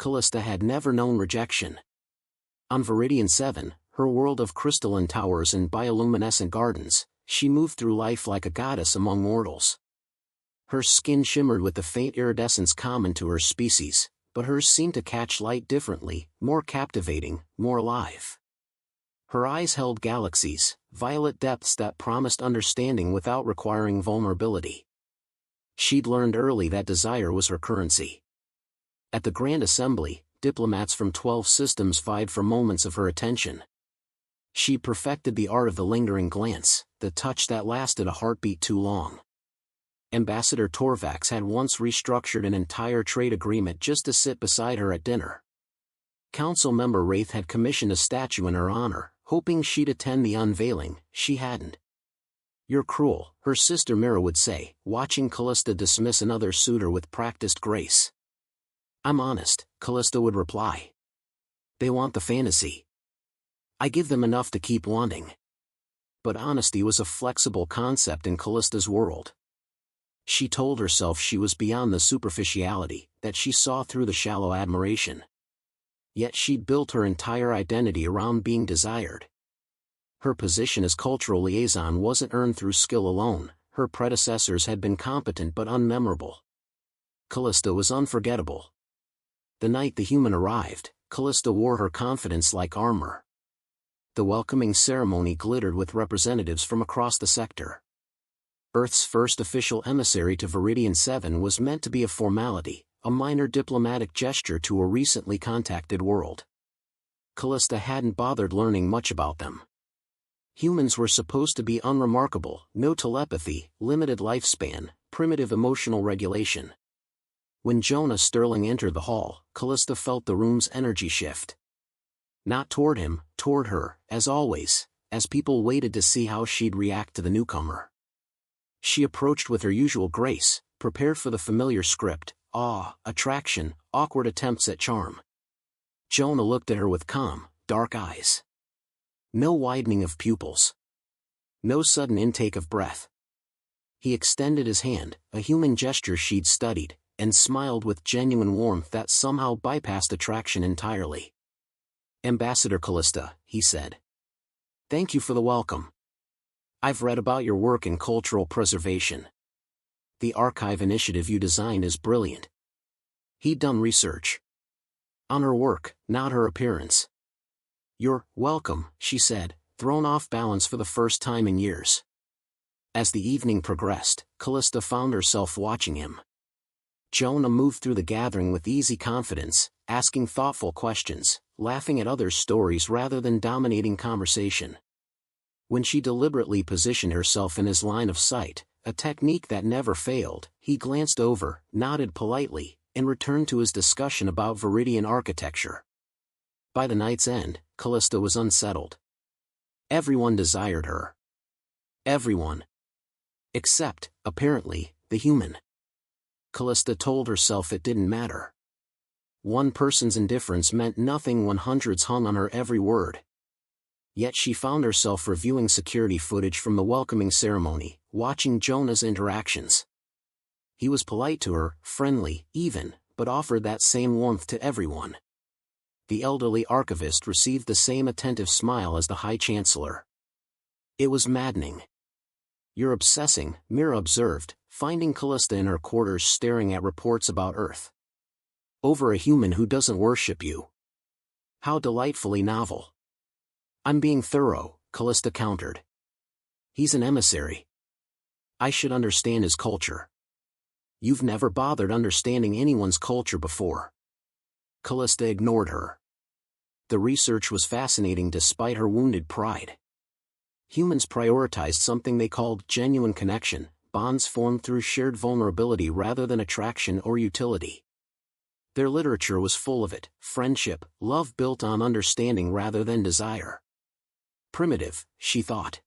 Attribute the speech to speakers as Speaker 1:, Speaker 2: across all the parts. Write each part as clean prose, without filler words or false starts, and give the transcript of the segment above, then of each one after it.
Speaker 1: Callista had never known rejection. On Viridian 7, her world of crystalline towers and bioluminescent gardens, she moved through life like a goddess among mortals. Her skin shimmered with the faint iridescence common to her species, but hers seemed to catch light differently, more captivating, more alive. Her eyes held galaxies, violet depths that promised understanding without requiring vulnerability. She'd learned early that desire was her currency. At the Grand Assembly, diplomats from 12 systems vied for moments of her attention. She perfected the art of the lingering glance, the touch that lasted a heartbeat too long. Ambassador Torvax had once restructured an entire trade agreement just to sit beside her at dinner. Council member Wraith had commissioned a statue in her honor, hoping she'd attend the unveiling. She hadn't. "You're cruel," her sister Mira would say, watching Callista dismiss another suitor with practiced grace. "I'm honest," Callista would reply. "They want the fantasy. I give them enough to keep wanting." But honesty was a flexible concept in Callista's world. She told herself she was beyond the superficiality, that she saw through the shallow admiration. Yet she'd built her entire identity around being desired. Her position as cultural liaison wasn't earned through skill alone, her predecessors had been competent but unmemorable. Callista was unforgettable. The night the human arrived, Callista wore her confidence like armor. The welcoming ceremony glittered with representatives from across the sector. Earth's first official emissary to Viridian 7 was meant to be a formality, a minor diplomatic gesture to a recently contacted world. Callista hadn't bothered learning much about them. Humans were supposed to be unremarkable, no telepathy, limited lifespan, primitive emotional regulation. When Jonah Sterling entered the hall, Callista felt the room's energy shift. Not toward him, toward her, as always, as people waited to see how she'd react to the newcomer. She approached with her usual grace, prepared for the familiar script: awe, attraction, awkward attempts at charm. Jonah looked at her with calm, dark eyes. No widening of pupils. No sudden intake of breath. He extended his hand, a human gesture she'd studied, and smiled with genuine warmth that somehow bypassed attraction entirely. "Ambassador Callista," he said. "Thank you for the welcome. I've read about your work in cultural preservation. The archive initiative you designed is brilliant." He'd done research on her work, not her appearance. "You're welcome," she said, thrown off balance for the first time in years. As the evening progressed, Callista found herself watching him. Jonah moved through the gathering with easy confidence, asking thoughtful questions, laughing at others' stories rather than dominating conversation. When she deliberately positioned herself in his line of sight, a technique that never failed, he glanced over, nodded politely, and returned to his discussion about Viridian architecture. By the night's end, Callista was unsettled. Everyone desired her. Everyone. Except, apparently, the human. Callista told herself it didn't matter. One person's indifference meant nothing when hundreds hung on her every word. Yet she found herself reviewing security footage from the welcoming ceremony, watching Jonah's interactions. He was polite to her, friendly, even, but offered that same warmth to everyone. The elderly archivist received the same attentive smile as the High Chancellor. It was maddening. "You're obsessing," Mira observed, finding Callista in her quarters staring at reports about Earth. "Over a human who doesn't worship you. How delightfully novel." "I'm being thorough," Callista countered. "He's an emissary. I should understand his culture." "You've never bothered understanding anyone's culture before." Callista ignored her. The research was fascinating despite her wounded pride. Humans prioritized something they called genuine connection, bonds formed through shared vulnerability rather than attraction or utility. Their literature was full of it: friendship, love built on understanding rather than desire. Primitive, she thought.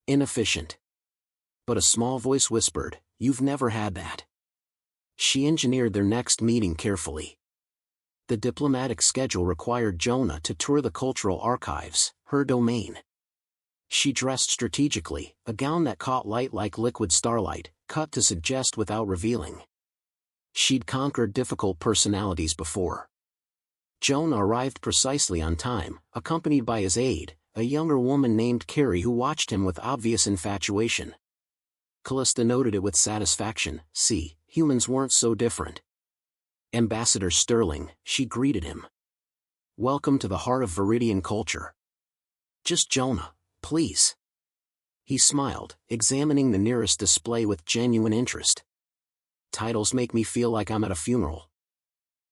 Speaker 1: Inefficient. But a small voice whispered, "You've never had that." She engineered their next meeting carefully. The diplomatic schedule required Jonah to tour the cultural archives, her domain. She dressed strategically, a gown that caught light like liquid starlight, cut to suggest without revealing. She'd conquered difficult personalities before. Jonah arrived precisely on time, accompanied by his aide, a younger woman named Carrie who watched him with obvious infatuation. Callista noted it with satisfaction. See, humans weren't so different. Ambassador Sterling, she greeted him. Welcome to the heart of Viridian culture. Just Jonah, please. He smiled, examining the nearest display with genuine interest. Titles make me feel like I'm at a funeral.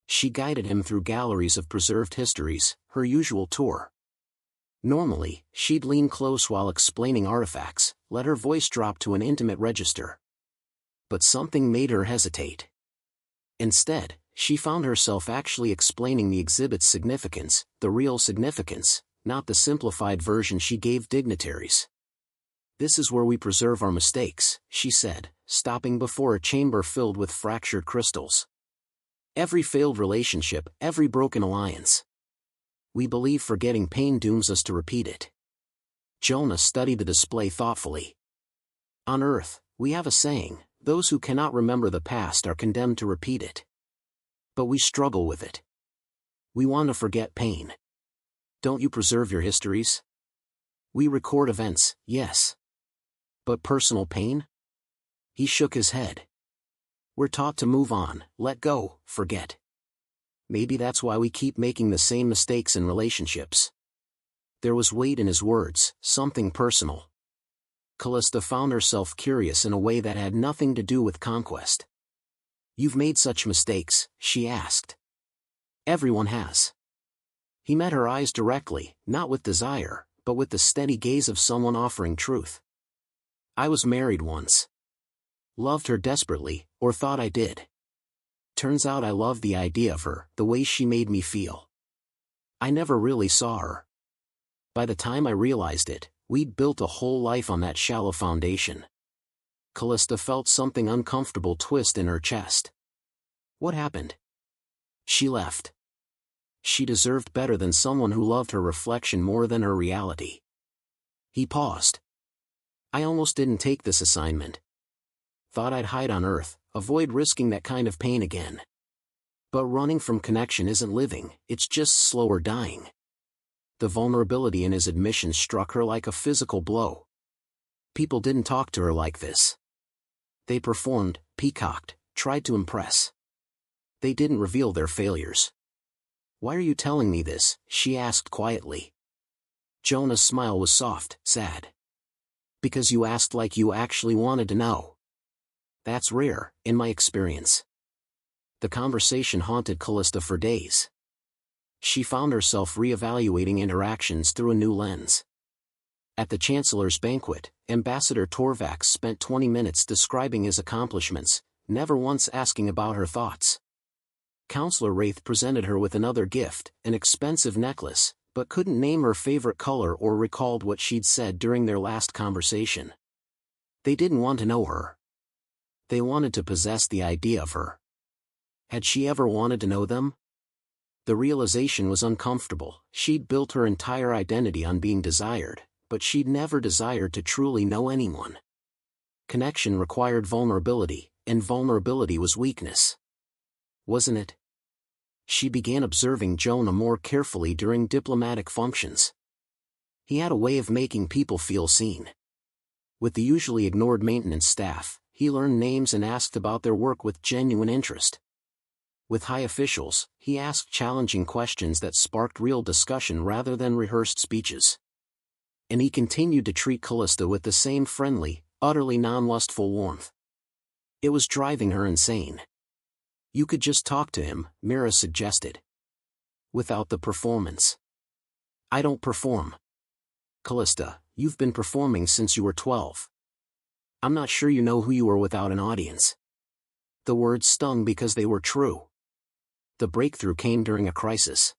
Speaker 1: She guided him through galleries of preserved histories, her usual tour. Normally, she'd lean close while explaining artifacts, let her voice drop to an intimate register. But something made her hesitate. Instead, she found herself actually explaining the exhibit's significance, the real significance, not the simplified version she gave dignitaries. This is where we preserve our mistakes, she said, stopping before a chamber filled with fractured crystals. Every failed relationship, every broken alliance. We believe forgetting pain dooms us to repeat it. Jonah studied the display thoughtfully. On Earth, we have a saying, those who cannot remember the past are condemned to repeat it. But we struggle with it. We want to forget pain. Don't you preserve your histories? We record events, yes. But personal pain? He shook his head. We're taught to move on, let go, forget. Maybe that's why we keep making the same mistakes in relationships. There was weight in his words, something personal. Callista found herself curious in a way that had nothing to do with conquest. You've made such mistakes, she asked. Everyone has. He met her eyes directly, not with desire, but with the steady gaze of someone offering truth. I was married once. Loved her desperately, or thought I did. Turns out I loved the idea of her, the way she made me feel. I never really saw her. By the time I realized it, we'd built a whole life on that shallow foundation. Callista felt something uncomfortable twist in her chest. What happened? She left. She deserved better than someone who loved her reflection more than her reality. He paused. I almost didn't take this assignment. Thought I'd hide on Earth, avoid risking that kind of pain again. But running from connection isn't living, it's just slower dying. The vulnerability in his admission struck her like a physical blow. People didn't talk to her like this. They performed, peacocked, tried to impress. They didn't reveal their failures. Why are you telling me this? She asked quietly. Jonah's smile was soft, sad. Because you asked like you actually wanted to know. That's rare, in my experience. The conversation haunted Callista for days. She found herself reevaluating interactions through a new lens. At the Chancellor's banquet, Ambassador Torvax spent 20 minutes describing his accomplishments, never once asking about her thoughts. Counselor Wraith presented her with another gift, an expensive necklace, but couldn't name her favorite color or recalled what she'd said during their last conversation. They didn't want to know her. They wanted to possess the idea of her. Had she ever wanted to know them? The realization was uncomfortable. She'd built her entire identity on being desired, but she'd never desired to truly know anyone. Connection required vulnerability, and vulnerability was weakness. Wasn't it? She began observing Jonah more carefully during diplomatic functions. He had a way of making people feel seen. With the usually ignored maintenance staff, he learned names and asked about their work with genuine interest. With high officials, he asked challenging questions that sparked real discussion rather than rehearsed speeches. And he continued to treat Callista with the same friendly, utterly non-lustful warmth. It was driving her insane. You could just talk to him, Mira suggested. Without the performance. I don't perform. Callista, you've been performing since you were 12. I'm not sure you know who you are without an audience. The words stung because they were true. The breakthrough came during a crisis.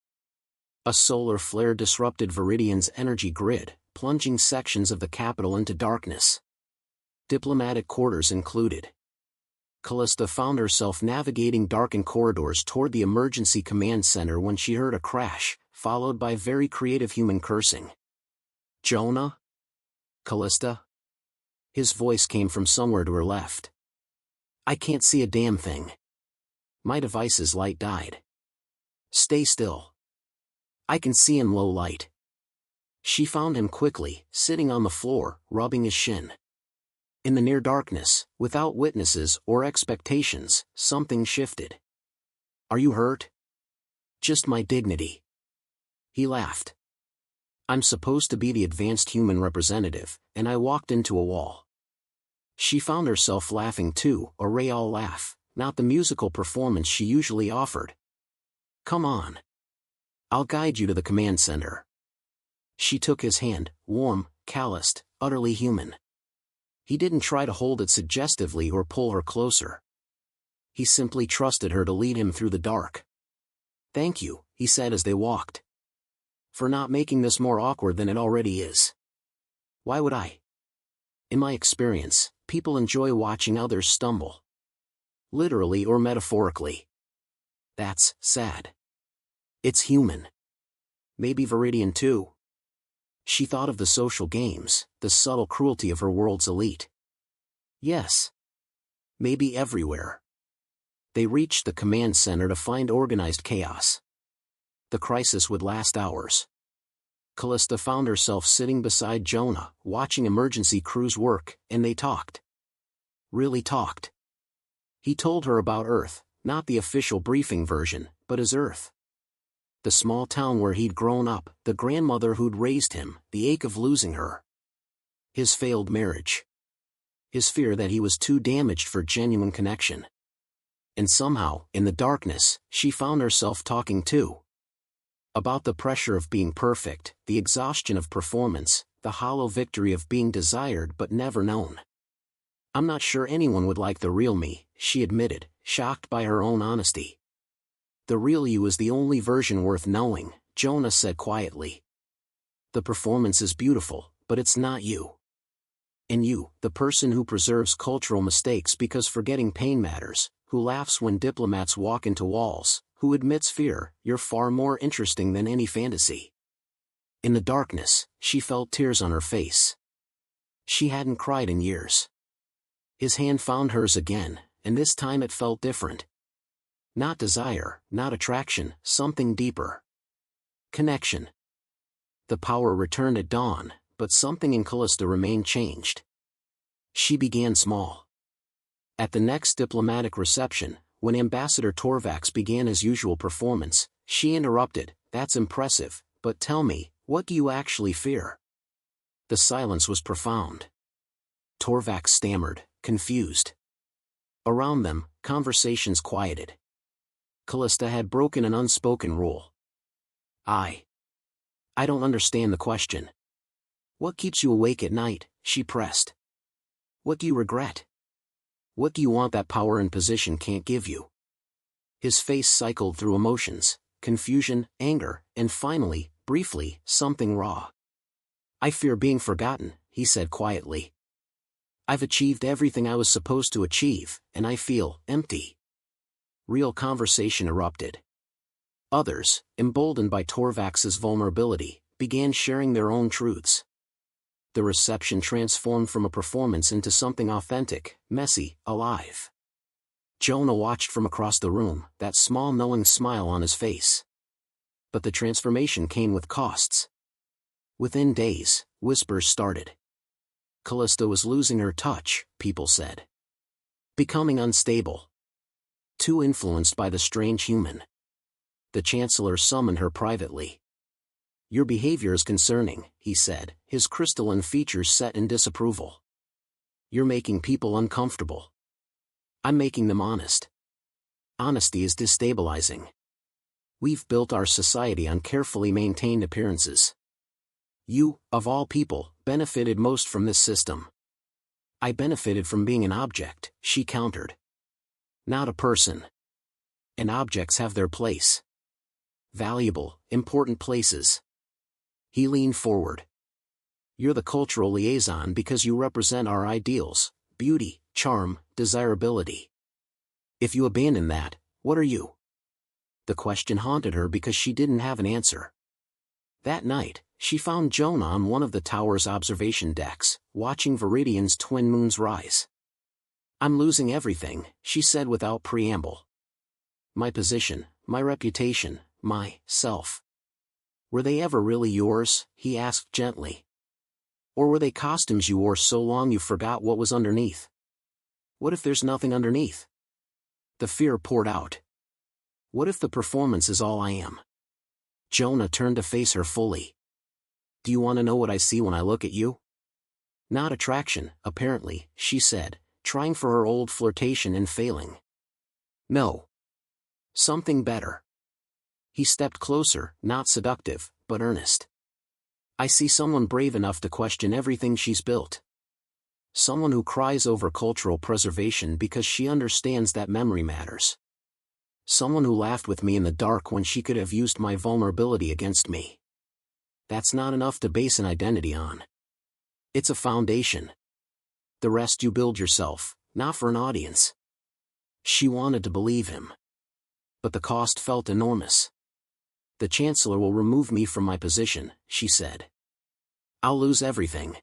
Speaker 1: A solar flare disrupted Viridian's energy grid, plunging sections of the capital into darkness. Diplomatic quarters included. Callista found herself navigating darkened corridors toward the emergency command center when she heard a crash, followed by very creative human cursing. Jonah? Callista? His voice came from somewhere to her left. I can't see a damn thing. My device's light died. Stay still. I can see in low light. She found him quickly, sitting on the floor, rubbing his shin. In the near darkness, without witnesses or expectations, something shifted. Are you hurt? Just my dignity. He laughed. I'm supposed to be the advanced human representative, and I walked into a wall. She found herself laughing too, a real laugh, not the musical performance she usually offered. Come on. I'll guide you to the command center. She took his hand, warm, calloused, utterly human. He didn't try to hold it suggestively or pull her closer. He simply trusted her to lead him through the dark. Thank you, he said as they walked. For not making this more awkward than it already is. Why would I? In my experience, people enjoy watching others stumble. Literally or metaphorically. That's sad. It's human. Maybe Viridian too. She thought of the social games, the subtle cruelty of her world's elite. Yes. Maybe everywhere. They reached the command center to find organized chaos. The crisis would last hours. Callista found herself sitting beside Jonah, watching emergency crews work, and they talked. Really talked. He told her about Earth, not the official briefing version, but his Earth. The small town where he'd grown up, the grandmother who'd raised him, the ache of losing her. His failed marriage. His fear that he was too damaged for genuine connection. And somehow, in the darkness, she found herself talking too. About the pressure of being perfect, the exhaustion of performance, the hollow victory of being desired but never known. I'm not sure anyone would like the real me, she admitted, shocked by her own honesty. The real you is the only version worth knowing, Jonah said quietly. The performance is beautiful, but it's not you. And you, the person who preserves cultural mistakes because forgetting pain matters, who laughs when diplomats walk into walls, who admits fear, you're far more interesting than any fantasy. In the darkness, she felt tears on her face. She hadn't cried in years. His hand found hers again, and this time it felt different. Not desire, not attraction, something deeper. Connection. The power returned at dawn, but something in Callista remained changed. She began small. At the next diplomatic reception, when Ambassador Torvax began his usual performance, she interrupted, "That's impressive, but tell me, what do you actually fear?" The silence was profound. Torvax stammered, confused. Around them, conversations quieted. Callista had broken an unspoken rule. I don't understand the question. What keeps you awake at night, she pressed. What do you regret? What do you want that power and position can't give you? His face cycled through emotions, confusion, anger, and finally, briefly, something raw. I fear being forgotten, he said quietly. I've achieved everything I was supposed to achieve, and I feel empty. Real conversation erupted. Others, emboldened by Torvax's vulnerability, began sharing their own truths. The reception transformed from a performance into something authentic, messy, alive. Jonah watched from across the room, that small knowing smile on his face. But the transformation came with costs. Within days, whispers started. Callista was losing her touch, people said. Becoming unstable. Too influenced by the strange human. The Chancellor summoned her privately. Your behavior is concerning, he said, his crystalline features set in disapproval. You're making people uncomfortable. I'm making them honest. Honesty is destabilizing. We've built our society on carefully maintained appearances. You, of all people, benefited most from this system. I benefited from being an object, she countered. Not a person. And objects have their place. Valuable, important places. He leaned forward. You're the cultural liaison because you represent our ideals, beauty, charm, desirability. If you abandon that, what are you? The question haunted her because she didn't have an answer. That night, she found Jonah on one of the tower's observation decks, watching Viridian's twin moons rise. I'm losing everything, she said without preamble. My position, my reputation, myself. Were they ever really yours? He asked gently. Or were they costumes you wore so long you forgot what was underneath? What if there's nothing underneath? The fear poured out. What if the performance is all I am? Jonah turned to face her fully. Do you want to know what I see when I look at you? Not attraction, apparently, she said, trying for her old flirtation and failing. No. Something better. He stepped closer, not seductive, but earnest. I see someone brave enough to question everything she's built. Someone who cries over cultural preservation because she understands that memory matters. Someone who laughed with me in the dark when she could have used my vulnerability against me. That's not enough to base an identity on. It's a foundation. The rest you build yourself, not for an audience. She wanted to believe him. But the cost felt enormous. The Chancellor will remove me from my position, she said. I'll lose everything.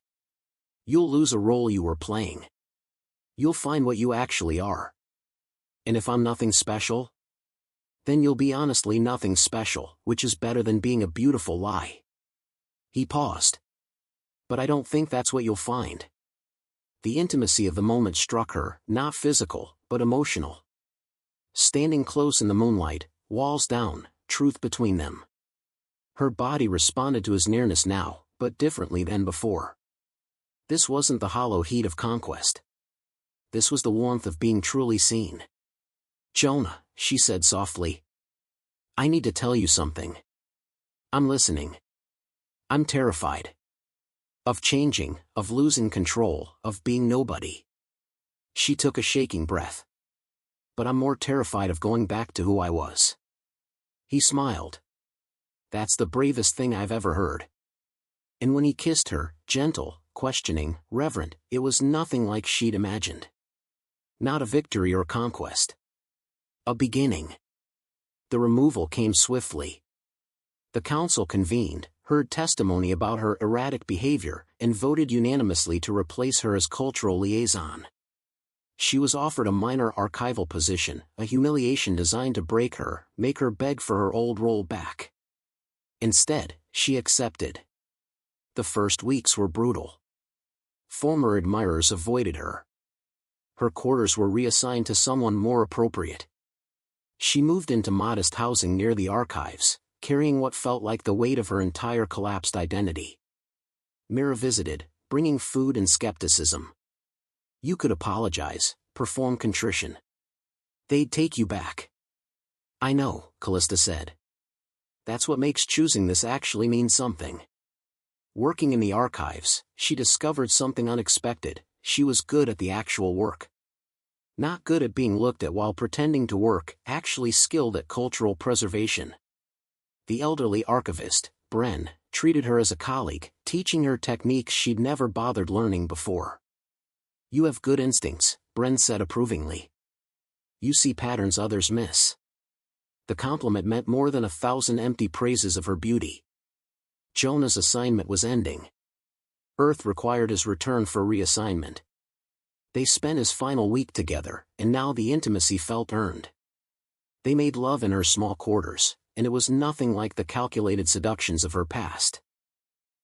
Speaker 1: You'll lose a role you were playing. You'll find what you actually are. And if I'm nothing special? Then you'll be honestly nothing special, which is better than being a beautiful lie. He paused. But I don't think that's what you'll find. The intimacy of the moment struck her, not physical, but emotional. Standing close in the moonlight, walls down, truth between them. Her body responded to his nearness now, but differently than before. This wasn't the hollow heat of conquest. This was the warmth of being truly seen. Jonah, she said softly. I need to tell you something. I'm listening. I'm terrified. Of changing, of losing control, of being nobody. She took a shaking breath. But I'm more terrified of going back to who I was. He smiled. That's the bravest thing I've ever heard. And when he kissed her, gentle, questioning, reverent, it was nothing like she'd imagined. Not a victory or conquest. A beginning. The removal came swiftly. The council convened, heard testimony about her erratic behavior, and voted unanimously to replace her as cultural liaison. She was offered a minor archival position, a humiliation designed to break her, make her beg for her old role back. Instead, she accepted. The first weeks were brutal. Former admirers avoided her. Her quarters were reassigned to someone more appropriate. She moved into modest housing near the archives, carrying what felt like the weight of her entire collapsed identity. Mira visited, bringing food and skepticism. You could apologize, perform contrition. They'd take you back. I know, Callista said. That's what makes choosing this actually mean something. Working in the archives, she discovered something unexpected. She was good at the actual work. Not good at being looked at while pretending to work, actually skilled at cultural preservation. The elderly archivist, Bren, treated her as a colleague, teaching her techniques she'd never bothered learning before. You have good instincts, Bren said approvingly. You see patterns others miss. The compliment meant more than 1,000 empty praises of her beauty. Jonah's assignment was ending. Earth required his return for reassignment. They spent his final week together, and now the intimacy felt earned. They made love in her small quarters, and it was nothing like the calculated seductions of her past.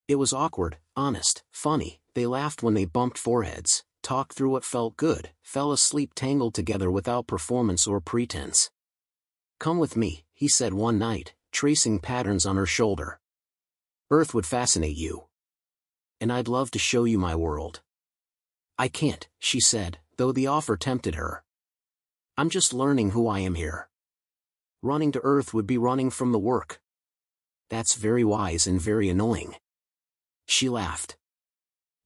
Speaker 1: It was awkward, honest, funny. They laughed when they bumped foreheads, talked through what felt good, fell asleep tangled together without performance or pretense. Come with me, he said one night, tracing patterns on her shoulder. Earth would fascinate you. And I'd love to show you my world. I can't, she said, though the offer tempted her. I'm just learning who I am here. Running to Earth would be running from the work. That's very wise and very annoying. She laughed.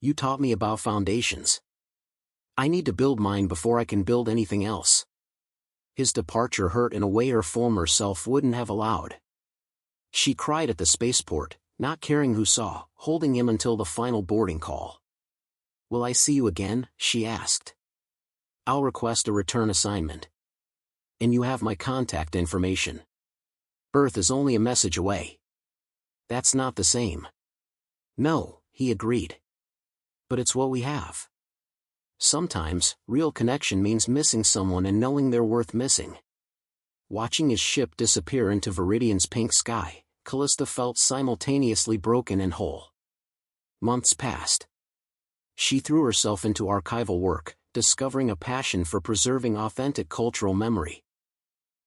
Speaker 1: You taught me about foundations. I need to build mine before I can build anything else. His departure hurt in a way her former self wouldn't have allowed. She cried at the spaceport, not caring who saw, holding him until the final boarding call. Will I see you again? She asked. I'll request a return assignment. And you have my contact information. Earth is only a message away. That's not the same. No, he agreed. But it's what we have. Sometimes, real connection means missing someone and knowing they're worth missing. Watching his ship disappear into Viridian's pink sky, Callista felt simultaneously broken and whole. Months passed. She threw herself into archival work, discovering a passion for preserving authentic cultural memory.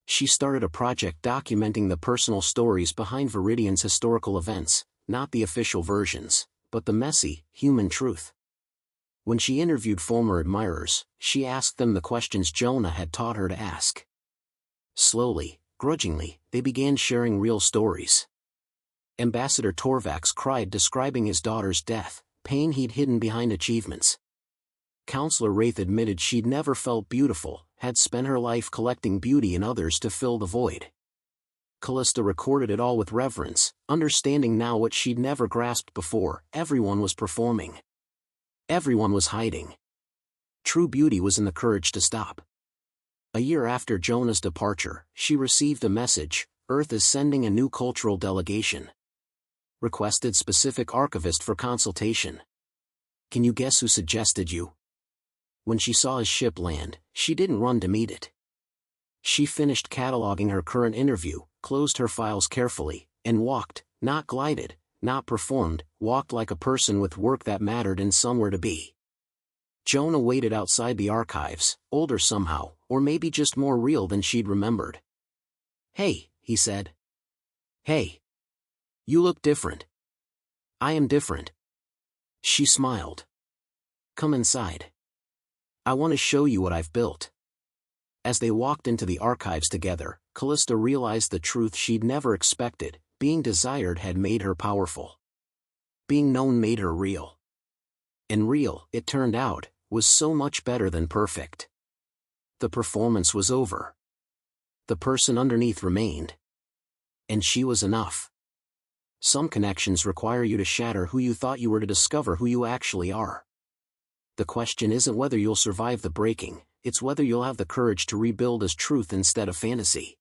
Speaker 1: She started a project documenting the personal stories behind Viridian's historical events, not the official versions, but the messy, human truth. When she interviewed former admirers, she asked them the questions Jonah had taught her to ask. Slowly, grudgingly, they began sharing real stories. Ambassador Torvax cried describing his daughter's death, pain he'd hidden behind achievements. Counselor Wraith admitted she'd never felt beautiful, had spent her life collecting beauty in others to fill the void. Callista recorded it all with reverence, understanding now what she'd never grasped before: everyone was performing. Everyone was hiding. True beauty was in the courage to stop. A year after Jonah's departure, she received a message: Earth is sending a new cultural delegation. Requested specific archivist for consultation. Can you guess who suggested you? When she saw his ship land, she didn't run to meet it. She finished cataloging her current interview, closed her files carefully, and walked, not glided, not performed, walked like a person with work that mattered and somewhere to be. Jonah waited outside the archives, older somehow, or maybe just more real than she'd remembered. "Hey," he said. "Hey. You look different." "I am different." She smiled. "Come inside. I want to show you what I've built." As they walked into the archives together, Callista realized the truth she'd never expected: being desired had made her powerful. Being known made her real. And real, it turned out, was so much better than perfect. The performance was over. The person underneath remained. And she was enough. Some connections require you to shatter who you thought you were to discover who you actually are. The question isn't whether you'll survive the breaking, it's whether you'll have the courage to rebuild as truth instead of fantasy.